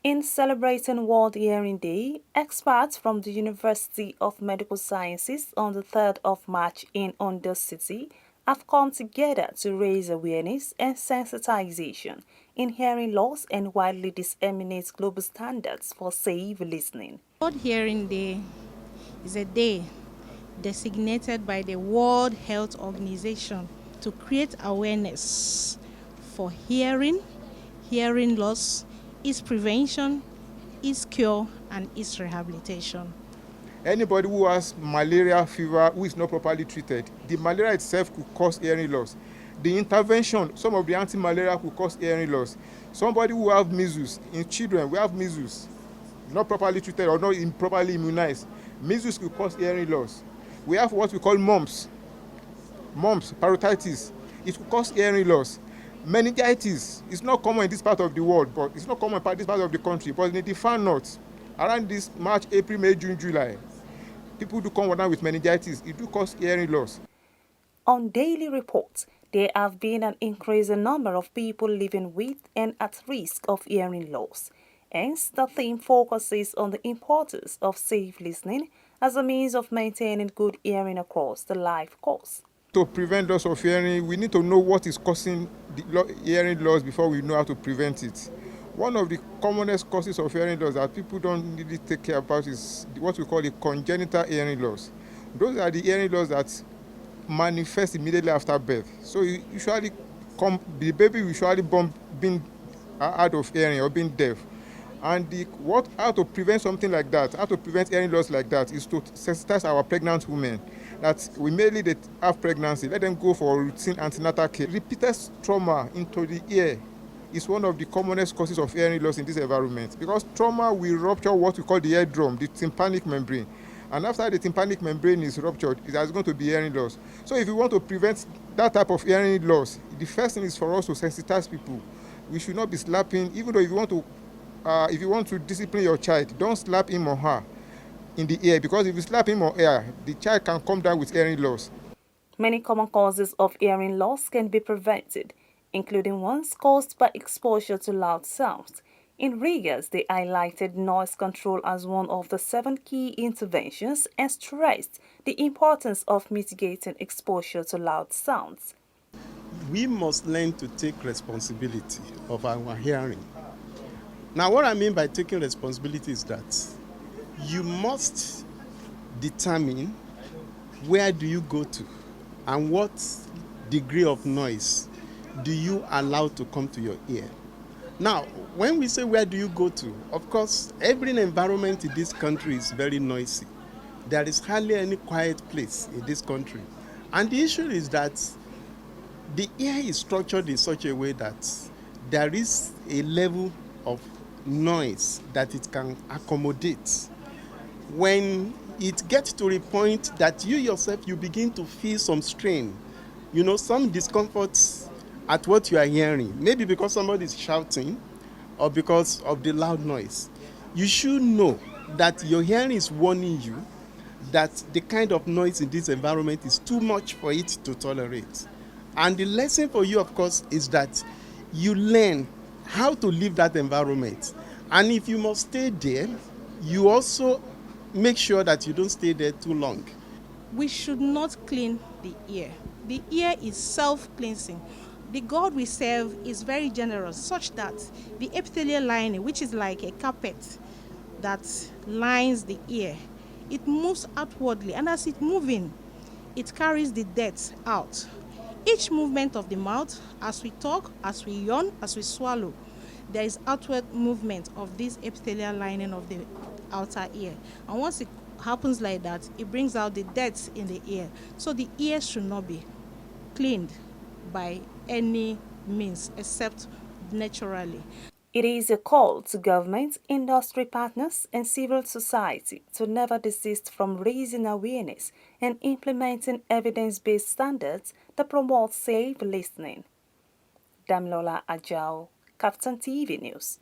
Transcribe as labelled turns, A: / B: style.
A: In celebrating World Hearing Day, experts from the University of Medical Sciences on the 3rd of March in Ondo City have come together to raise awareness and sensitization in hearing loss and widely disseminate global standards for safe listening.
B: World Hearing Day is a day designated by the World Health Organization to create awareness for hearing loss, its prevention, its cure, and its rehabilitation.
C: Anybody who has malaria fever who is not properly treated, the malaria itself could cause hearing loss. The intervention, some of the anti-malaria could cause hearing loss. Somebody who have measles, in children, we have measles, not properly treated or not improperly immunized. Measles could cause hearing loss. We have what we call mumps, parotitis. It could cause hearing loss. Meningitis is not common in this part of the world, but it's not common in this part of the country, but in the far north, around this March, April, May, June, July, people do come down with meningitis. It do cause hearing loss.
A: On daily reports, there have been an increasing number of people living with and at risk of hearing loss. Hence, the theme focuses on the importance of safe listening as a means of maintaining good hearing across the life course.
C: To prevent loss of hearing, we need to know what is causing the hearing loss before we know how to prevent it. One of the commonest causes of hearing loss that people don't really take care about is what we call the congenital hearing loss. Those are the hearing loss that manifest immediately after birth. So the baby will usually born being out of hearing or being deaf. And how to prevent something like that, how to prevent hearing loss like that, is to sensitize our pregnant women that immediately they have pregnancy, let them go for routine antenatal care. Repeated trauma into the ear is one of the commonest causes of hearing loss in this environment, because trauma will rupture what we call the eardrum, the tympanic membrane. And after the tympanic membrane is ruptured, it is going to be hearing loss. So if we want to prevent that type of hearing loss, the first thing is for us to sensitize people. We should not be slapping, even though if you want to discipline your child, don't slap him or her in the ear, because if you slap him or her, the child can come down with hearing loss.
A: Many common causes of hearing loss can be prevented, including ones caused by exposure to loud sounds. In Rigas, they highlighted noise control as one of the 7 key interventions and stressed the importance of mitigating exposure to loud sounds.
D: We must learn to take responsibility of our hearing. Now, what I mean by taking responsibility is that you must determine where do you go to and what degree of noise do you allow to come to your ear. Now, when we say where do you go to, of course, every environment in this country is very noisy. There is hardly any quiet place in this country. And the issue is that the ear is structured in such a way that there is a level of noise that it can accommodate. When it gets to a point that you yourself, you begin to feel some strain, some discomfort at what you are hearing, maybe because somebody is shouting or because of the loud noise, you should know that your hearing is warning you that the kind of noise in this environment is too much for it to tolerate. And the lesson for you, of course, is that you learn how to leave that environment. And if you must stay there, you also make sure that you don't stay there too long.
B: We should not clean the ear. The ear is self-cleansing. The God we serve is very generous, such that the epithelial lining, which is like a carpet that lines the ear, it moves outwardly, and as it's moving, it carries the dirt out. Each movement of the mouth, as we talk, as we yawn, as we swallow, there is outward movement of this epithelial lining of the outer ear. And once it happens like that, it brings out the dirt in the ear. So the ear should not be cleaned by any means except naturally.
A: It is a call to government, industry partners, and civil society to never desist from raising awareness and implementing evidence-based standards that promote safe listening. Damilola Ajao, KAFTAN TV News.